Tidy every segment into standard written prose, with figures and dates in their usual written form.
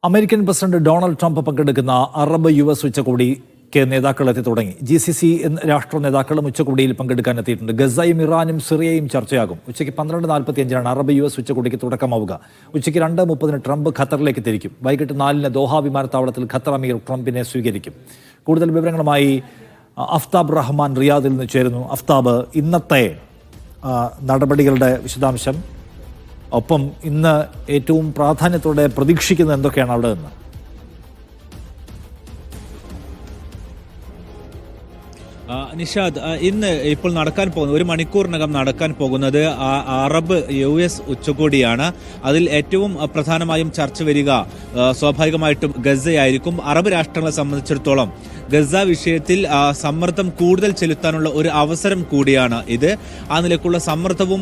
American president Donald Trump പങ്കെടുക്കുന്ന Arab US ഉച്ചകോടിക്ക് നേതാക്കൾ എത്തി തുടങ്ങി. GCC രാഷ്ട്ര നേതാക്കളും ഉച്ചകോടിയിൽ പങ്കെടുക്കാൻ എത്തിയിട്ടുണ്ട്. ഗസയും ഇറാനും സിറിയയും ചർച്ചയാകും. ഉച്ചയ്ക്ക് 12:45 അറബ് US ഉച്ചകോടിക്ക് തുടക്കമാവുക. ഉച്ചയ്ക്ക് 2:30 ട്രംപ് ഖത്തറിലേക്ക് തിരിക്കും. വൈകിട്ട് 4 ദോഹ വിമാനത്താവളത്തിൽ ഖത്തർ അമീർ ട്രംപിനെ സ്വീകരിക്കും. കൂടുതൽ വിവരങ്ങളുമായി അഫ്താബ് റഹ്മാൻ റിയാദിൽ നിന്ന് ചേരുന്നു. അഫ്താബ്, ഇന്നത്തെ നടപടികളുടെ വിശദാംശം, ഒപ്പം ഇന്ന് ഏറ്റവും പ്രാധാന്യത്തോടെ പ്രതീക്ഷിക്കുന്നത് എന്തൊക്കെയാണ് അവിടെ നിന്ന്? നിഷാദ്, ഇന്ന് ഇപ്പോൾ നടക്കാൻ പോകുന്നത്, ഒരു മണിക്കൂറിനകം നടക്കാൻ പോകുന്നത് അറബ് US ഉച്ചകോടിയാണ്. അതിൽ ഏറ്റവും പ്രധാനമായും ചർച്ച വരിക സ്വാഭാവികമായിട്ടും ഗസയായിരിക്കും. അറബ് രാഷ്ട്രങ്ങളെ സംബന്ധിച്ചിടത്തോളം ഗസ വിഷയത്തിൽ സമ്മർദ്ദം കൂടുതൽ ചെലുത്താനുള്ള ഒരു അവസരം കൂടിയാണ് ഇത്. ആ നിലക്കുള്ള സമ്മർദ്ദവും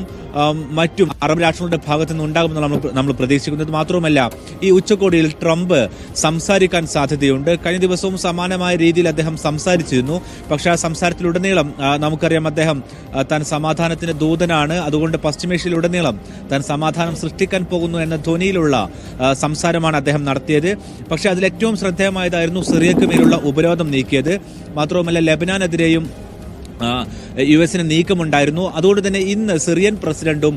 മറ്റും അറബ് രാഷ്ട്രങ്ങളുടെ ഭാഗത്തു നിന്ന് ഉണ്ടാകുമെന്ന് നമ്മൾ പ്രതീക്ഷിക്കുന്നത്. മാത്രവുമല്ല, ഈ ഉച്ചകോടിയിൽ ട്രംപ് സംസാരിക്കാൻ സാധ്യതയുണ്ട്. കഴിഞ്ഞ ദിവസവും സമാനമായ രീതിയിൽ അദ്ദേഹം സംസാരിച്ചിരുന്നു. പക്ഷേ ആ സംസാരത്തിലുടനീളം നമുക്കറിയാം, അദ്ദേഹം താൻ സമാധാനത്തിന് ദൂതനാണ്, അതുകൊണ്ട് പശ്ചിമേഷ്യയിലുടനീളം താൻ സമാധാനം സൃഷ്ടിക്കാൻ പോകുന്നു എന്ന ധ്വനിയിലുള്ള സംസാരമാണ് അദ്ദേഹം നടത്തിയത്. പക്ഷേ അതിൽ ഏറ്റവും ശ്രദ്ധേയമായതായിരുന്നു സിറിയക്ക് മേലുള്ള ഉപരോധം നീക്കിയത്. മാത്രവുമല്ല, ലെബനാനെതിരെയും US-ന് നീക്കമുണ്ടായിരുന്നു. അതുകൊണ്ട് തന്നെ ഇന്ന് സിറിയൻ പ്രസിഡന്റും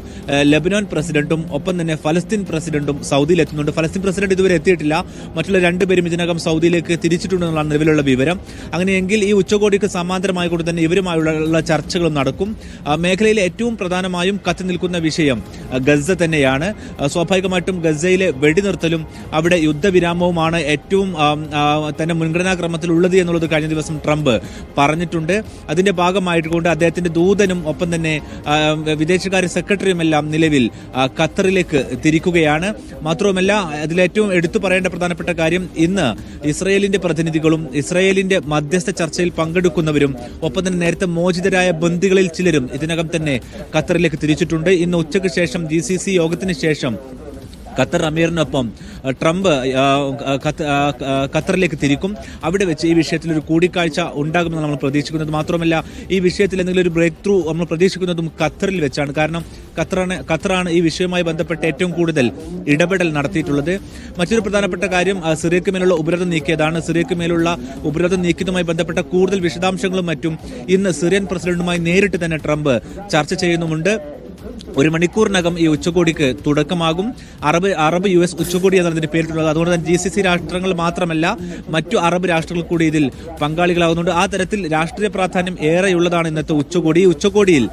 ലെബനോൻ പ്രസിഡന്റും ഒപ്പം തന്നെ ഫലസ്തീൻ പ്രസിഡന്റും സൗദിയിൽ എത്തുന്നുണ്ട്. ഫലസ്തീൻ പ്രസിഡന്റ് ഇതുവരെ എത്തിയിട്ടില്ല. മറ്റുള്ള രണ്ടുപേരും ഇതിനകം സൗദിയിലേക്ക് തിരിച്ചിട്ടുണ്ടെന്നാണ് നിലവിലുള്ള വിവരം. അങ്ങനെയെങ്കിൽ ഈ ഉച്ചകോടിക്ക് സമാന്തരമായി കൊണ്ട് തന്നെ ഇവരുമായുള്ള ചർച്ചകളും നടക്കും. മേഖലയിലെ ഏറ്റവും പ്രധാനമായും കത്തി നിൽക്കുന്ന വിഷയം ഗസ തന്നെയാണ്. സ്വാഭാവികമായിട്ടും ഗസയിലെ വെടിനിർത്തലും അവിടെ യുദ്ധവിരാമവുമാണ് ഏറ്റവും തന്നെ മുൻഗണനാക്രമത്തിൽ ഉള്ളത് എന്നുള്ളത് കഴിഞ്ഞ ദിവസം ട്രംപ് പറഞ്ഞിട്ടുണ്ട്. അതിന്റെ ഭാഗമായിട്ടുണ്ട് അദ്ദേഹത്തിന്റെ ദൂതനും ഒപ്പം തന്നെ വിദേശകാര്യ സെക്രട്ടറിയുമെല്ലാം നിലവിൽ ഖത്തറിലേക്ക് തിരിക്കുകയാണ്. മാത്രവുമല്ല, അതിലേറ്റവും എടുത്തു പറയേണ്ട പ്രധാനപ്പെട്ട കാര്യം, ഇന്ന് ഇസ്രയേലിന്റെ പ്രതിനിധികളും ഇസ്രയേലിന്റെ മധ്യസ്ഥ ചർച്ചയിൽ പങ്കെടുക്കുന്നവരും ഒപ്പം തന്നെ നേരത്തെ മോചിതരായ ബന്ദികളിൽ ചിലരും ഇതിനകം തന്നെ ഖത്തറിലേക്ക് തിരിച്ചിട്ടുണ്ട്. ഇന്ന് ഉച്ചയ്ക്ക് ശേഷം GCC യോഗത്തിന് ശേഷം ഖത്തർ അമീറിനൊപ്പം ട്രംപ് ഖത്തറിലേക്ക് തിരിക്കും. അവിടെ വെച്ച് ഈ വിഷയത്തിൽ ഒരു കൂടിക്കാഴ്ച ഉണ്ടാകുമെന്ന് നമ്മൾ പ്രതീക്ഷിക്കുന്നത്. മാത്രമല്ല, ഈ വിഷയത്തിൽ എന്തെങ്കിലും ഒരു ബ്രേക്ക് ത്രൂ നമ്മൾ പ്രതീക്ഷിക്കുന്നതും ഖത്തറിൽ വെച്ചാണ്. കാരണം ഖത്തറാണ് ഈ വിഷയവുമായി ബന്ധപ്പെട്ട് ഏറ്റവും കൂടുതൽ ഇടപെടൽ നടത്തിയിട്ടുള്ളത്. മറ്റൊരു പ്രധാനപ്പെട്ട കാര്യം, സിറിയക്ക് മേലുള്ള ഉപരോധം നീക്കിയതാണ്. സിറിയക്ക് മേലുള്ള ഉപരോധം നീക്കിയതുമായി ബന്ധപ്പെട്ട കൂടുതൽ വിശദാംശങ്ങളും മറ്റും ഇന്ന് സിറിയൻ പ്രസിഡന്റുമായി നേരിട്ട് തന്നെ ട്രംപ് ചർച്ച ചെയ്യുന്നുമുണ്ട്. ഒരു മണിക്കൂറിനകം ഈ ഉച്ചകോടിക്ക് തുടക്കമാകും. അറബ് US ഉച്ചകോടി എന്നാണ് ഇതിന്റെ പേരിട്ടുള്ളത്. അതുകൊണ്ട് തന്നെ GCC രാഷ്ട്രങ്ങൾ മാത്രമല്ല, മറ്റു അറബ് രാഷ്ട്രങ്ങൾ കൂടി ഇതിൽ പങ്കാളികളാകുന്നുണ്ട്. ആ തരത്തിൽ രാഷ്ട്രീയ പ്രാധാന്യം ഏറെയുള്ളതാണ് ഇന്നത്തെ ഉച്ചകോടി. ഈ ഉച്ചകോടിയിൽ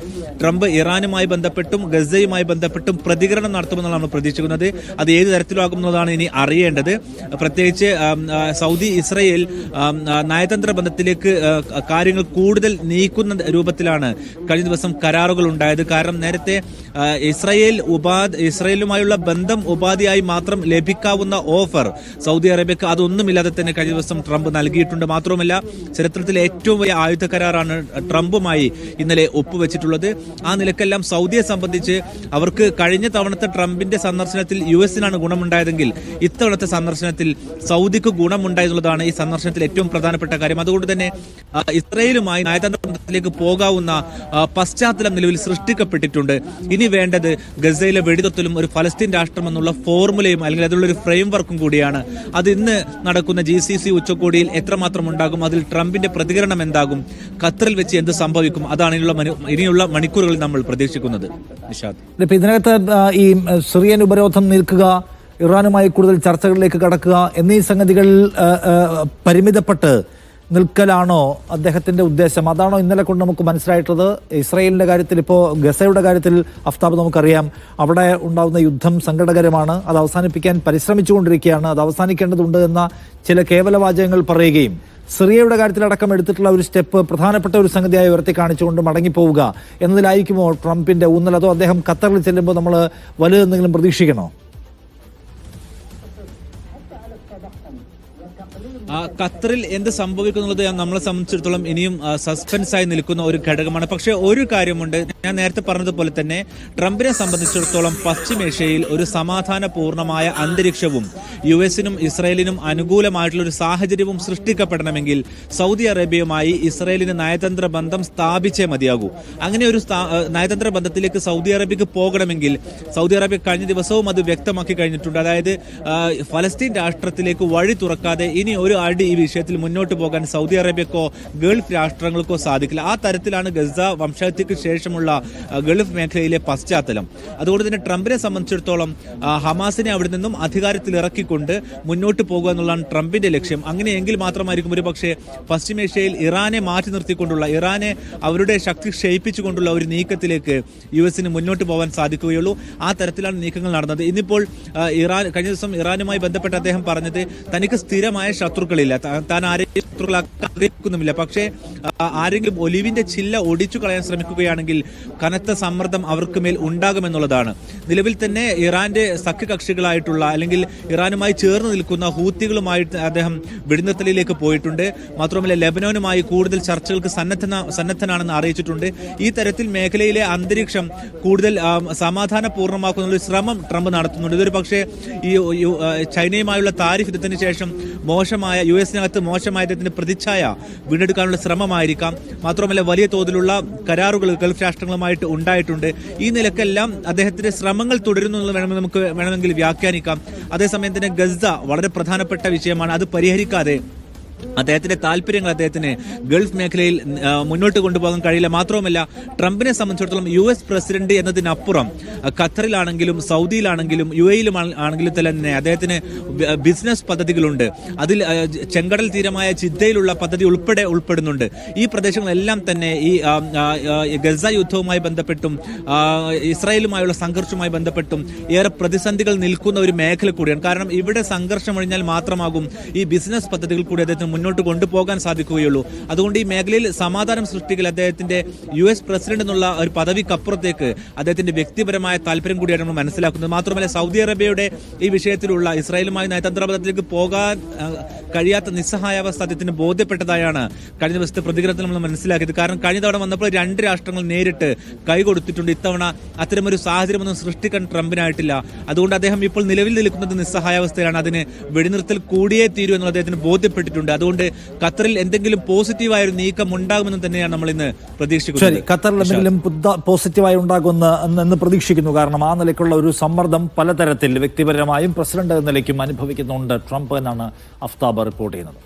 ട്രംപ് ഇറാനുമായി ബന്ധപ്പെട്ടും ഗസയുമായി ബന്ധപ്പെട്ടും പ്രതികരണം നടത്തുമെന്നാണ് നമ്മൾ പ്രതീക്ഷിക്കുന്നത്. അത് ഏത് തരത്തിലാകുന്നതാണ് ഇനി അറിയേണ്ടത്. പ്രത്യേകിച്ച് സൗദി ഇസ്രയേൽ നയതന്ത്ര ബന്ധത്തിലേക്ക് കാര്യങ്ങൾ കൂടുതൽ നീക്കുന്ന രൂപത്തിലാണ് കഴിഞ്ഞ ദിവസം കരാറുകൾ ഉണ്ടായത്. കാരണം നേരത്തെ ഇസ്രായേലുമായുള്ള ബന്ധം ഉപാധിയായി മാത്രം ലഭിക്കാവുന്ന ഓഫർ സൗദി അറേബ്യക്ക് അതൊന്നുമില്ലാതെ തന്നെ കഴിഞ്ഞ ദിവസം ട്രംപ് നൽകിയിട്ടുണ്ട്. മാത്രവുമല്ല, ചരിത്രത്തിലെ ഏറ്റവും വലിയ ആയുധ കരാറാണ് ട്രംപുമായി ഇന്നലെ ഒപ്പുവെച്ചിട്ടുള്ളത്. ആ നിലക്കെല്ലാം സൗദിയെ സംബന്ധിച്ച് അവർക്ക് കഴിഞ്ഞ തവണത്തെ ട്രംപിന്റെ സന്ദർശനത്തിൽ US-നാണ് ഗുണമുണ്ടായതെങ്കിൽ ഇത്തവണത്തെ സന്ദർശനത്തിൽ സൗദിക്ക് ഗുണമുണ്ടായെന്നുള്ളതാണ് ഈ സന്ദർശനത്തിൽ ഏറ്റവും പ്രധാനപ്പെട്ട കാര്യം. അതുകൊണ്ട് തന്നെ ഇസ്രായേലുമായി നയതന്ത്ര ബന്ധത്തിലേക്ക് പോകാവുന്ന പശ്ചാത്തലം നിലവിൽ സൃഷ്ടിക്കപ്പെട്ടിട്ടുണ്ട്. ഇനി വേണ്ടത് ഗസയിലെ വെടിനിർത്തലും ഒരു ഫലസ്തീൻ രാഷ്ട്രമെന്നുള്ള ഫോർമുലയും അല്ലെങ്കിൽ അതിലുള്ള ഒരു ഫ്രെയിം വർക്കും കൂടിയാണ്. അത് ഇന്ന് നടക്കുന്ന GCC ഉച്ചകോടിയിൽ എത്രമാത്രം ഉണ്ടാകും, അതിൽ ട്രംപിന്റെ പ്രതികരണം എന്താകും, ഖത്തറിൽ വെച്ച് എന്ത് സംഭവിക്കും, അതാണ് ഇനിയുള്ള മണിക്കൂറുകളിൽ നമ്മൾ പ്രതീക്ഷിക്കുന്നത്. നിഷാദ്, ഇതിനകത്ത് ഈ സിറിയൻ ഉപരോധം നീക്കുക, ഇറാനുമായി കൂടുതൽ ചർച്ചകളിലേക്ക് കടക്കുക എന്നീ സംഗതികൾ പരിമിതപ്പെട്ട് നിൽക്കലാണോ അദ്ദേഹത്തിന്റെ ഉദ്ദേശം? അതാണോ ഇന്നലെ കൊണ്ട് നമുക്ക് മനസ്സിലായിട്ടുള്ളത്? ഇസ്രായേലിന്റെ കാര്യത്തിൽ, ഇപ്പോൾ ഗസയുടെ കാര്യത്തിൽ അഫ്താബ്, നമുക്കറിയാം അവിടെ ഉണ്ടാകുന്ന യുദ്ധം സങ്കടകരമാണ്. അത് അവസാനിപ്പിക്കാൻ പരിശ്രമിച്ചുകൊണ്ടിരിക്കുകയാണ്. അത് അവസാനിക്കേണ്ടതുണ്ട് എന്ന ചില കേവലവാചകങ്ങൾ പറയുകയും സിറിയയുടെ കാര്യത്തിലടക്കം എടുത്തിട്ടുള്ള ഒരു സ്റ്റെപ്പ് പ്രധാനപ്പെട്ട ഒരു സംഗതിയായി ഉയർത്തി കാണിച്ചുകൊണ്ട് മടങ്ങിപ്പോവുക എന്നതിലായിരിക്കുമോ ട്രംപിന്റെ ഊന്നൽ? അതോ അദ്ദേഹം ഖത്തറിൽ ചെല്ലുമ്പോൾ നമ്മൾ വലുതെന്തെങ്കിലും പ്രതീക്ഷിക്കണോ? ഖത്തറിൽ എന്ത് സംഭവിക്കുന്നുള്ളത് നമ്മളെ സംബന്ധിച്ചിടത്തോളം ഇനിയും സസ്പെൻസായി നിൽക്കുന്ന ഒരു ഘടകമാണ്. പക്ഷേ ഒരു കാര്യമുണ്ട്, ഞാൻ നേരത്തെ പറഞ്ഞതുപോലെ തന്നെ ട്രംപിനെ സംബന്ധിച്ചിടത്തോളം പശ്ചിമേഷ്യയിൽ ഒരു സമാധാനപൂർണമായ അന്തരീക്ഷവും US-നും ഇസ്രായേലിനും അനുകൂലമായിട്ടുള്ള ഒരു സാഹചര്യവും സൃഷ്ടിക്കപ്പെടണമെങ്കിൽ സൗദി അറേബ്യയുമായി ഇസ്രായേലിന് നയതന്ത്ര ബന്ധം സ്ഥാപിച്ചേ മതിയാകൂ. അങ്ങനെ ഒരു നയതന്ത്ര ബന്ധത്തിലേക്ക് സൗദി അറേബ്യക്ക് പോകണമെങ്കിൽ സൗദി അറേബ്യ കഴിഞ്ഞ ദിവസവും അത് വ്യക്തമാക്കി കഴിഞ്ഞിട്ടുണ്ട്. അതായത് ഫലസ്തീൻ രാഷ്ട്രത്തിലേക്ക് വഴി തുറക്കാതെ ഇനി ഒരു അടി ഈ വിഷയത്തിൽ മുന്നോട്ട് പോകാൻ സൗദി അറേബ്യക്കോ ഗൾഫ് രാഷ്ട്രങ്ങൾക്കോ സാധിക്കില്ല. ആ തരത്തിലാണ് ഗസ വംശഹത്യക്ക് ശേഷമുള്ള ഗൾഫ് മേഖലയിലെ പശ്ചാത്തലം. അതുകൊണ്ട് തന്നെ ട്രംപിനെ സംബന്ധിച്ചിടത്തോളം ഹമാസിനെ അവിടെ നിന്നും അധികാരത്തിൽ ഇറക്കിക്കൊണ്ട് മുന്നോട്ട് പോകുക എന്നുള്ളതാണ് ട്രംപിന്റെ ലക്ഷ്യം. അങ്ങനെയെങ്കിൽ മാത്രമായിരിക്കും ഒരു പക്ഷേ പശ്ചിമേഷ്യയിൽ ഇറാനെ മാറ്റി നിർത്തിക്കൊണ്ടുള്ള, ഇറാനെ അവരുടെ ശക്തി ക്ഷയിപ്പിച്ചുകൊണ്ടുള്ള ഒരു നീക്കത്തിലേക്ക് യുഎസിന് മുന്നോട്ട് പോകാൻ സാധിക്കുകയുള്ളൂ. ആ തരത്തിലാണ് നീക്കങ്ങൾ നടന്നത്. ഇന്നിപ്പോൾ കഴിഞ്ഞ ദിവസം ഇറാനുമായി ബന്ധപ്പെട്ട് അദ്ദേഹം പറഞ്ഞത് തനിക്ക് സ്ഥിരമായ ശത്രുക്കളില്ല, താൻ ആരെയും ശത്രുക്കളാക്കുന്നുമില്ല. പക്ഷേ ആരെങ്കിലും ഒലിവിന്റെ ചില്ല ഒടിച്ചു കളയാൻ ശ്രമിക്കുകയാണെങ്കിൽ കനത്ത സമ്മർദ്ദം അവർക്ക് മേൽ ഉണ്ടാകുമെന്നുള്ളതാണ്. നിലവിൽ തന്നെ ഇറാന്റെ സഖ്യകക്ഷികളായിട്ടുള്ള അല്ലെങ്കിൽ ഇറാനുമായി ചേർന്ന് നിൽക്കുന്ന ഹൂത്തികളുമായിട്ട് അദ്ദേഹം വെടിനിർത്തലിലേക്ക് പോയിട്ടുണ്ട്. മാത്രമല്ല ലെബനോനുമായി കൂടുതൽ ചർച്ചകൾക്ക് സന്നദ്ധനാണെന്ന് അറിയിച്ചിട്ടുണ്ട്. ഈ തരത്തിൽ മേഖലയിലെ അന്തരീക്ഷം കൂടുതൽ സമാധാനപൂർണ്ണമാക്കുന്ന ഒരു ശ്രമം ട്രംപ് നടത്തുന്നുണ്ട്. ഇതൊരു പക്ഷേ ഈ ചൈനയുമായുള്ള താരിഫ് യുദ്ധത്തിന് ശേഷം മോശമായ യുഎസിനകത്ത് മോശമായതിന്റെ പ്രതിച്ഛായ വീണ്ടെടുക്കാനുള്ള ശ്രമമായിരിക്കാം. മാത്രമല്ല വലിയ തോതിലുള്ള കരാറുകൾ ഗൾഫ് രാഷ്ട്രങ്ങളുമായിട്ട് ഉണ്ടായിട്ടുണ്ട്. ഈ നിലക്കെല്ലാം അദ്ദേഹത്തിന്റെ ശ്രമങ്ങൾ തുടരുന്നു എന്ന് വേണമെങ്കിൽ വ്യാഖ്യാനിക്കാം. അതേസമയം തന്നെ ഗസ വളരെ പ്രധാനപ്പെട്ട വിഷയമാണ്. അത് പരിഹരിക്കാതെ അദ്ദേഹത്തിന്റെ താല്പര്യങ്ങൾ അദ്ദേഹത്തിന് ഗൾഫ് മേഖലയിൽ മുന്നോട്ട് കൊണ്ടുപോകാൻ കഴിയില്ല. മാത്രവുമല്ല ട്രംപിനെ സംബന്ധിച്ചിടത്തോളം യുഎസ് പ്രസിഡന്റ് എന്നതിനപ്പുറം ഖത്തറിലാണെങ്കിലും സൗദിയിലാണെങ്കിലും യുഎയിലും ആണെങ്കിലും തന്നെ അദ്ദേഹത്തിന് ബിസിനസ് പദ്ധതികളുണ്ട്. അതിൽ ചെങ്കടൽ തീരമായ ജിദ്ദയിലുള്ള പദ്ധതി ഉൾപ്പെടുന്നുണ്ട്. ഈ പ്രദേശങ്ങളെല്ലാം തന്നെ ഈ ഗസ യുദ്ധവുമായി ബന്ധപ്പെട്ടും ഇസ്രായേലുമായുള്ള സംഘർഷവുമായി ബന്ധപ്പെട്ടും ഏറെ പ്രതിസന്ധികൾ നിൽക്കുന്ന ഒരു മേഖല കൂടിയാണ്. കാരണം ഇവിടെ സംഘർഷം ഒഴിഞ്ഞാൽ മാത്രമാകും ഈ ബിസിനസ് പദ്ധതികൾ കൂടി അദ്ദേഹത്തിന് മുന്നോട്ട് കൊണ്ടുപോകാൻ സാധിക്കുകയുള്ളൂ. അതുകൊണ്ട് ഈ മേഖലയിൽ സമാധാനം സൃഷ്ടിക്കൽ അദ്ദേഹത്തിന്റെ യുഎസ് പ്രസിഡന്റ് എന്നുള്ള ഒരു പദവിക്കപ്പുറത്തേക്ക് അദ്ദേഹത്തിന്റെ വ്യക്തിപരമായ താല്പര്യം കൂടിയാണ് നമ്മൾ മനസ്സിലാക്കുന്നത്. മാത്രമല്ല സൗദി അറേബ്യയുടെ ഈ വിഷയത്തിലുള്ള ഇസ്രായേലുമായി നയതന്ത്ര ബന്ധത്തിലേക്ക് പോകാൻ കഴിയാത്ത നിസ്സഹായാവസ്ഥ അദ്ദേഹത്തിന് ബോധ്യപ്പെട്ടതായാണ് കഴിഞ്ഞ ദിവസത്തെ പ്രതികരണത്തിൽ നമ്മൾ മനസ്സിലാക്കിയത്. കാരണം കഴിഞ്ഞ തവണ വന്നപ്പോൾ രണ്ട് രാഷ്ട്രങ്ങൾ നേരിട്ട് കൈകൊടുത്തിട്ടുണ്ട്. ഇത്തവണ അത്തരമൊരു സാഹചര്യമൊന്നും സൃഷ്ടിക്കാൻ ട്രംപിനായിട്ടില്ല. അതുകൊണ്ട് അദ്ദേഹം ഇപ്പോൾ നിലവിൽ നിൽക്കുന്നത് നിസ്സഹായാവസ്ഥയിലാണ്. അതിന് വെടിനിർത്തൽ കൂടിയേ തീരൂ എന്നുള്ള അദ്ദേഹത്തിന് ബോധ്യപ്പെട്ടിട്ടുണ്ട്. അതുകൊണ്ട് ഖത്തറിൽ എന്തെങ്കിലും പോസിറ്റീവായ ഒരു നീക്കം ഉണ്ടാകുമെന്ന് തന്നെയാണ് നമ്മൾ ഇന്ന് പ്രതീക്ഷിക്കുന്നത്. ഖത്തറിൽ എന്തെങ്കിലും പോസിറ്റീവായി ഉണ്ടാകുമെന്ന് പ്രതീക്ഷിക്കുന്നു. കാരണം ആ നിലയ്ക്കുള്ള ഒരു സമ്മർദ്ദം പലതരത്തിൽ വ്യക്തിപരമായും പ്രസിഡന്റ് എന്ന നിലയ്ക്കും അനുഭവിക്കുന്നുണ്ട് ട്രംപ് എന്നാണ് അഫ്താബ് റിപ്പോർട്ട് ചെയ്യുന്നത്.